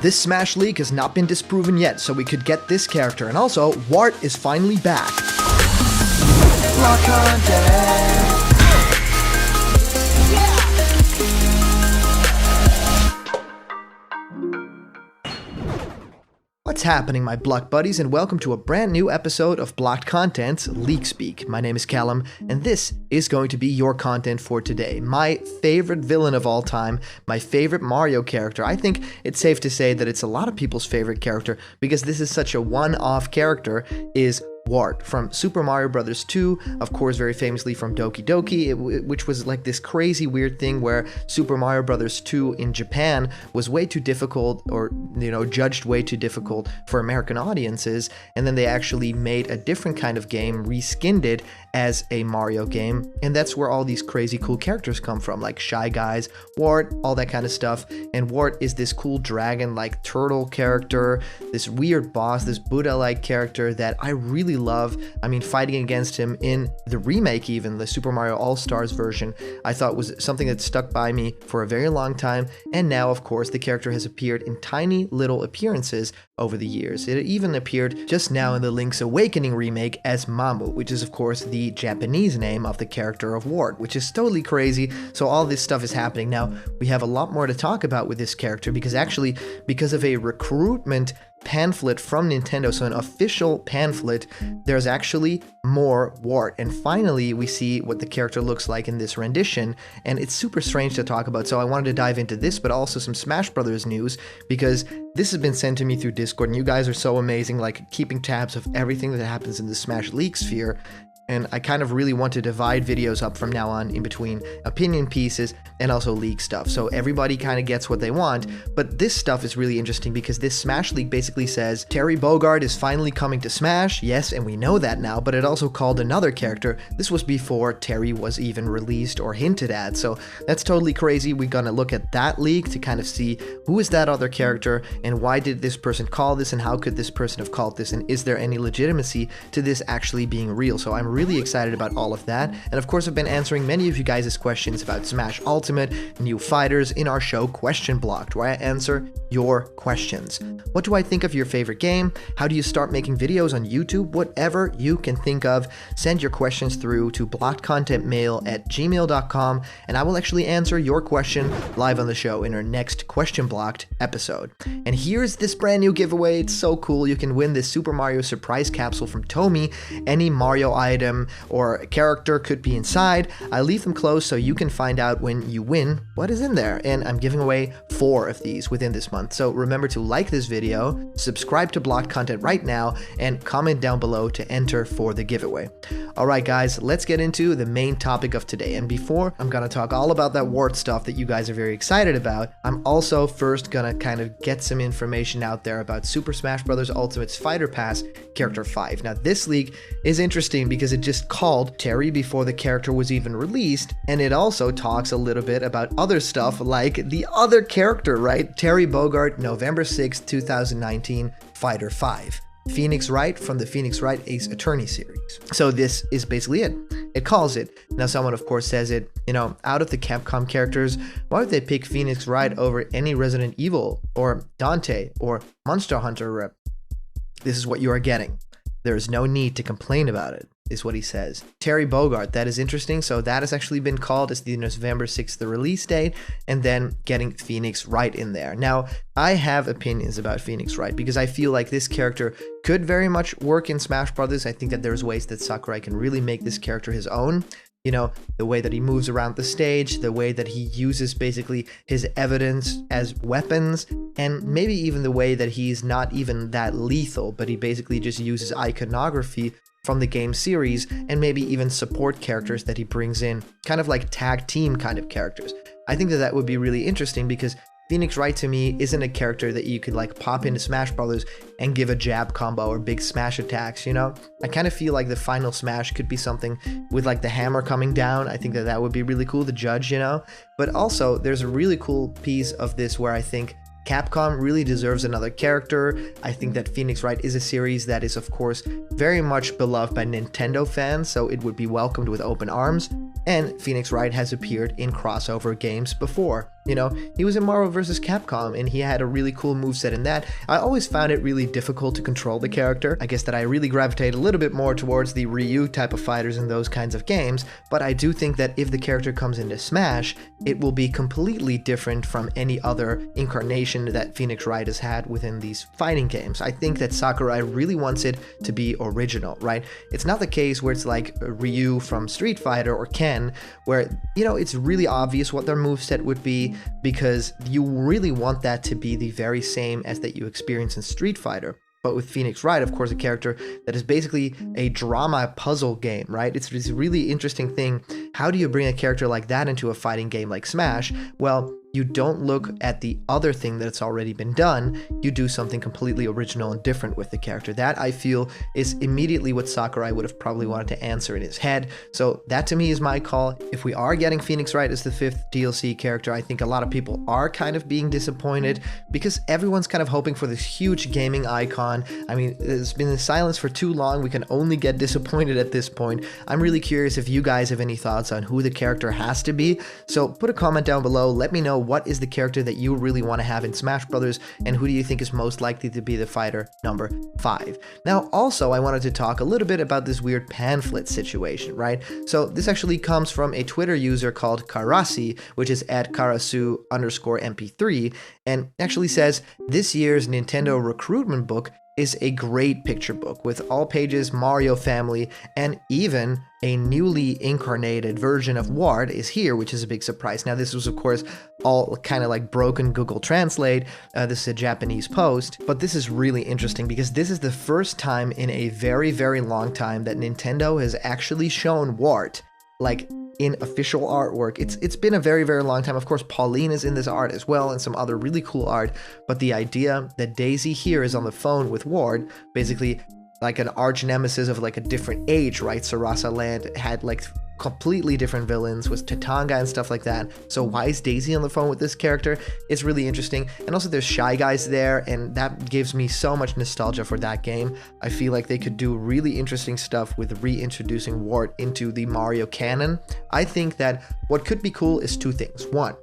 This Smash leak has not been disproven yet, so we could get this character. And also, Wart is finally back. Block content. What's happening, my Block buddies, and welcome to a brand new episode of Blocked Content's Leak Speak. My name is Callum, and this is going to be your content for today. My favorite villain of all time, my favorite Mario character. I think it's safe to say that it's a lot of people's favorite character because this is such a one-off character, is Wart from Super Mario Bros. 2, of course very famously from Doki Doki, which was like this crazy weird thing where Super Mario Bros. 2 in Japan was way too difficult, or judged way too difficult for American audiences, and then they actually made a different kind of game, reskinned it as a Mario game, and that's where all these crazy cool characters come from, like Shy Guys, Wart, all that kind of stuff. And Wart is this cool dragon-like turtle character, this weird boss, this Buddha-like character that I really love. I mean, fighting against him in the remake, even the Super Mario All-Stars version, I thought was something that stuck by me for a very long time. And now, of course, the character has appeared in tiny little appearances over the years. It even appeared just now in the Link's Awakening remake as Mamu, which is of course the Japanese name of the character of Wart, which is totally crazy. So all this stuff is happening now. We have a lot more to talk about with this character because of a recruitment pamphlet from Nintendo, so an official pamphlet, there's actually more Wart. And finally, we see what the character looks like in this rendition, and it's super strange to talk about. So I wanted to dive into this, but also some Smash Brothers news, because this has been sent to me through Discord, and you guys are so amazing, like keeping tabs of everything that happens in the Smash leak sphere. And I kind of really want to divide videos up from now on in between opinion pieces and also leak stuff. So everybody kind of gets what they want. But this stuff is really interesting because this Smash leak basically says Terry Bogard is finally coming to Smash. Yes, and we know that now, but it also called another character. This was before Terry was even released or hinted at. So that's totally crazy. We're going to look at that leak to kind of see who is that other character and why did this person call this and how could this person have called this, and is there any legitimacy to this actually being real? So I'm really excited about all of that. And of course, I've been answering many of you guys' questions about Smash Ultimate, new fighters in our show Question Blocked, where I answer your questions. What do I think of your favorite game? How do you start making videos on YouTube? Whatever you can think of, send your questions through to blockedcontentmail@gmail.com, and I will actually answer your question live on the show in our next Question Blocked episode. And here's this brand new giveaway. It's so cool. You can win this Super Mario surprise capsule from Tomy. Any Mario item or a character could be inside. I leave them closed so you can find out when you win what is in there, and I'm giving away 4 of these within this month. So remember to like this video, subscribe to Blocked Content right now, and comment down below to enter for the giveaway. Alright guys, let's get into the main topic of today. And before I'm gonna talk all about that Wart stuff that you guys are very excited about, I'm also first gonna kind of get some information out there about Super Smash Bros. Ultimate's Fighter Pass Character 5. Now this leak is interesting because it just called Terry before the character was even released, and it also talks a little bit about other stuff like the other character, right? Terry Bogard, November 6th, 2019, Fighter 5. Phoenix Wright from the Phoenix Wright Ace Attorney series. So this is basically it. It calls it. Now someone of course says it, out of the Capcom characters, why would they pick Phoenix Wright over any Resident Evil or Dante or Monster Hunter rep? This is what you are getting. There is no need to complain about it, is what he says. Terry Bogard, that is interesting. So that has actually been called as the November 6th, the release date, and then getting Phoenix Wright in there. Now, I have opinions about Phoenix Wright because I feel like this character could very much work in Smash Brothers. I think that there's ways that Sakurai can really make this character his own. The way that he moves around the stage, the way that he uses basically his evidence as weapons, and maybe even the way that he's not even that lethal, but he basically just uses iconography from the game series and maybe even support characters that he brings in, kind of like tag team kind of characters. I think that that would be really interesting because Phoenix Wright to me isn't a character that you could like pop into Smash Brothers and give a jab combo or big smash attacks, I kind of feel like the final smash could be something with like the hammer coming down. I think that that would be really cool to judge, But also there's a really cool piece of this where I think Capcom really deserves another character. I think that Phoenix Wright is a series that is of course very much beloved by Nintendo fans, so it would be welcomed with open arms. And Phoenix Wright has appeared in crossover games before. You know, he was in Marvel vs. Capcom and he had a really cool moveset in that. I always found it really difficult to control the character. I guess that I really gravitate a little bit more towards the Ryu type of fighters in those kinds of games, but I do think that if the character comes into Smash, it will be completely different from any other incarnation that Phoenix Wright has had within these fighting games. I think that Sakurai really wants it to be original, right? It's not the case where it's like Ryu from Street Fighter or Ken, where, you know, it's really obvious what their moveset would be because you really want that to be the very same as that you experience in Street Fighter. But with Phoenix Wright, of course, a character that is basically a drama puzzle game, right? It's this really interesting thing. How do you bring a character like that into a fighting game like Smash? Well, you don't look at the other thing that's already been done, you do something completely original and different with the character. That, I feel, is immediately what Sakurai would have probably wanted to answer in his head. So that to me is my call. If we are getting Phoenix Wright as the 5th DLC character, I think a lot of people are kind of being disappointed because everyone's kind of hoping for this huge gaming icon. I mean, it's been in silence for too long, we can only get disappointed at this point. I'm really curious if you guys have any thoughts on who the character has to be, so put a comment down below, let me know what is the character that you really want to have in Smash Brothers, and who do you think is most likely to be the fighter number 5. Now, also, I wanted to talk a little bit about this weird pamphlet situation, right? So this actually comes from a Twitter user called Karasi, which is at Karasu_MP3, and actually says, this year's Nintendo recruitment book is a great picture book with all pages Mario family, and even a newly incarnated version of Wart is here, which is a big surprise. Now, this was, of course, all kind of like broken Google Translate. This is a Japanese post, but this is really interesting because this is the first time in a very, very long time that Nintendo has actually shown Wart, like, in official artwork. It's been a very, very long time. Of course, Pauline is in this art as well, and some other really cool art, but the idea that Daisy here is on the phone with Wart, basically like an arch nemesis of like a different age, right? Sarasa Land had like completely different villains with Tatanga and stuff like that. So why is Daisy on the phone with this character? It's really interesting. And also there's Shy Guys there, and that gives me so much nostalgia for that game. I feel like they could do really interesting stuff with reintroducing Wart into the Mario canon. I think that what could be cool is two things. One,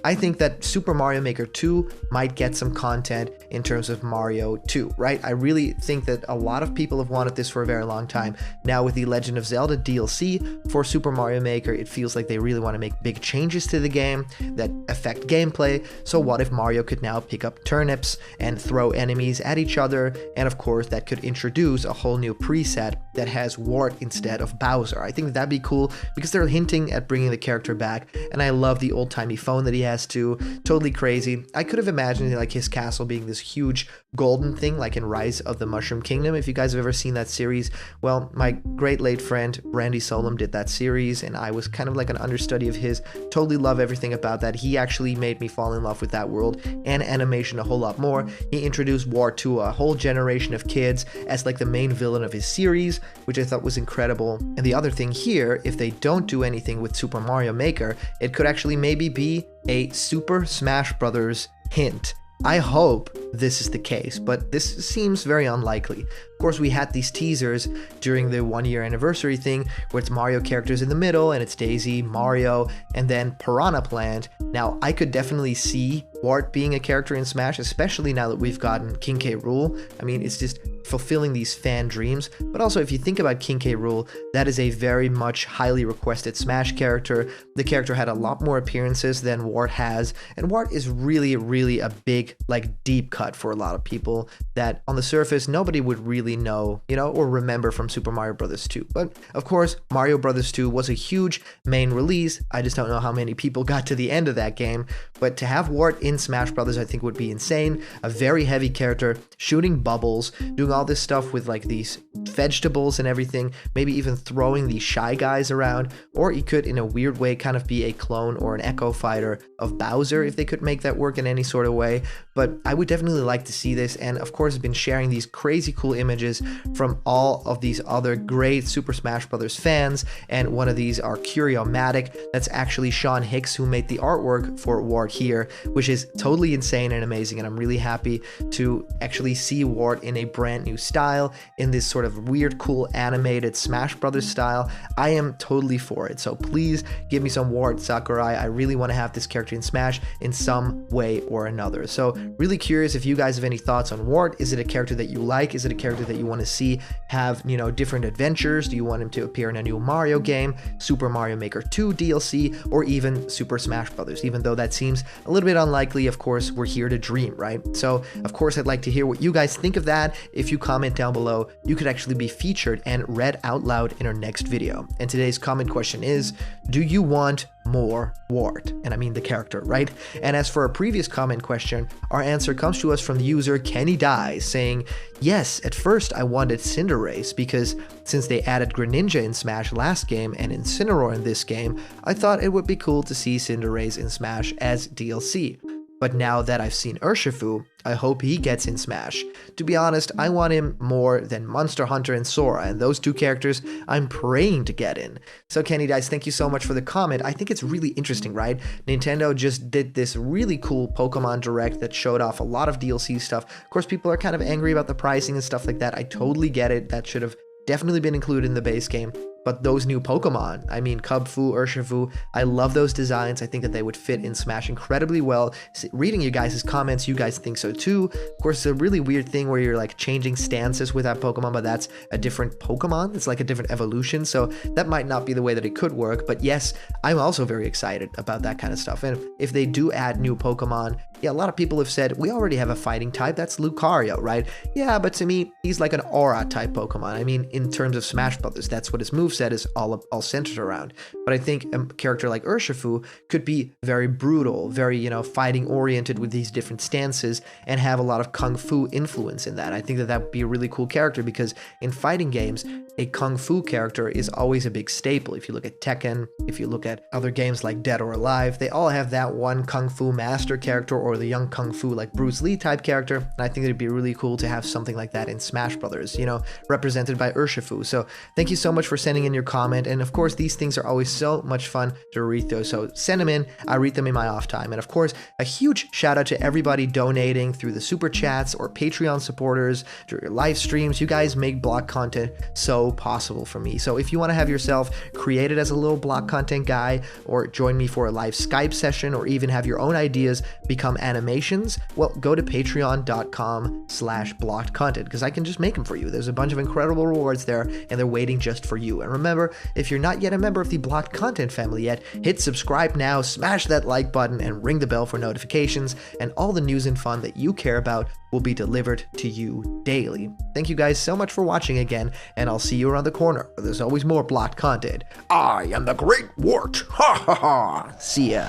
I think that Super Mario Maker 2 might get some content in terms of Mario 2, right? I really think that a lot of people have wanted this for a very long time. Now with the Legend of Zelda DLC for Super Mario Maker, it feels like they really want to make big changes to the game that affect gameplay. So what if Mario could now pick up turnips and throw enemies at each other? And of course, that could introduce a whole new preset that has Wart instead of Bowser. I think that'd be cool because they're hinting at bringing the character back, and I love the old-timey phone that he has too. Totally crazy. I could have imagined like his castle being this huge golden thing like in Rise of the Mushroom Kingdom, if you guys have ever seen that series. Well, my great late friend Randy Solom did that series, and I was kind of like an understudy of his. Totally love everything about that. He actually made me fall in love with that world and animation a whole lot more. He introduced Wart to a whole generation of kids as like the main villain of his series, which I thought was incredible. And the other thing here, if they don't do anything with Super Mario Maker, it could actually maybe be a Super Smash Brothers hint. I hope this is the case, but this seems very unlikely. Of course, we had these teasers during the 1-year anniversary thing where it's Mario characters in the middle and it's Daisy, Mario, and then Piranha Plant. Now, I could definitely see Wart being a character in Smash, especially now that we've gotten King K. Rool. I mean, it's just fulfilling these fan dreams. But also, if you think about King K. Rool, that is a very much highly requested Smash character. The character had a lot more appearances than Wart has, and Wart is really, really a big, like, deep cut for a lot of people that on the surface nobody would really know, you know, or remember from Super Mario Bros. 2. But of course, Mario Bros. 2 was a huge main release. I just don't know how many people got to the end of that game, but to have Wart in Smash Brothers I think would be insane. A very heavy character, shooting bubbles, doing all this stuff with like these vegetables and everything, maybe even throwing these Shy Guys around, or he could in a weird way kind of be a clone or an echo fighter of Bowser if they could make that work in any sort of way. But I would definitely like to see this, and of course course, been sharing these crazy cool images from all of these other great Super Smash Bros. Fans, and one of these are Curio-matic. That's actually Sean Hicks, who made the artwork for Wart here, which is totally insane and amazing, and I'm really happy to actually see Wart in a brand new style, in this sort of weird, cool, animated Smash Brothers style. I am totally for it, so please give me some Wart Sakurai. I really want to have this character in Smash in some way or another. So really curious if you guys have any thoughts on Wart. Is it a character that you like? Is it a character that you want to see have, you know, different adventures? Do you want him to appear in a new Mario game, Super Mario Maker 2 DLC, or even Super Smash Brothers? Even though that seems a little bit unlikely, of course, we're here to dream, right? So of course, I'd like to hear what you guys think of that. If you comment down below, you could actually be featured and read out loud in our next video. And today's comment question is, do you want more Wart? And I mean the character, right? And as for our previous comment question, our answer comes to us from the user Kenny Dies, saying, yes, at first I wanted Cinderace because since they added Greninja in Smash last game and Incineroar in this game, I thought it would be cool to see Cinderace in Smash as DLC. But now that I've seen Urshifu, I hope he gets in Smash. To be honest, I want him more than Monster Hunter and Sora, and those two characters I'm praying to get in. So Kenny Dice, thank you so much for the comment. I think it's really interesting, right? Nintendo just did this really cool Pokemon Direct that showed off a lot of DLC stuff. Of course, people are kind of angry about the pricing and stuff like that. I totally get it. That should have definitely been included in the base game. But those new Pokemon, I mean, Cubfu, Urshifu, I love those designs. I think that they would fit in Smash incredibly well. Reading you guys' comments, you guys think so too. Of course, it's a really weird thing where you're like changing stances with that Pokemon, but that's a different Pokemon. It's like a different evolution. So that might not be the way that it could work. But yes, I'm also very excited about that kind of stuff. And if they do add new Pokemon, yeah, a lot of people have said, we already have a fighting type, that's Lucario, right? Yeah, but to me, he's like an aura type Pokemon. I mean, in terms of Smash Brothers, that's what his moveset is all centered around. But I think a character like Urshifu could be very brutal, very, you know, fighting oriented with these different stances and have a lot of Kung Fu influence in that. I think that that would be a really cool character because in fighting games, a Kung Fu character is always a big staple. If you look at Tekken, if you look at other games like Dead or Alive, they all have that one Kung Fu master character or the young Kung Fu like Bruce Lee type character. And I think it'd be really cool to have something like that in Smash Brothers, you know, represented by Urshifu. So thank you so much for sending in your comment. And of course, these things are always so much fun to read those. So send them in. I read them in my off time. And of course, a huge shout out to everybody donating through the super chats or Patreon supporters, through your live streams. You guys make block content so possible for me. So if you want to have yourself created as a little block content guy, or join me for a live Skype session, or even have your own ideas become animations, well, go to patreon.com/blockedcontent because I can just make them for you. There's a bunch of incredible rewards there and they're waiting just for you. And remember, if you're not yet a member of the Blocked Content family yet, hit subscribe now, smash that like button, and ring the bell for notifications, and all the news and fun that you care about will be delivered to you daily. Thank you guys so much for watching again, and I'll see you around the corner where there's always more Blocked Content. I am the Great Wart! Ha ha ha! See ya!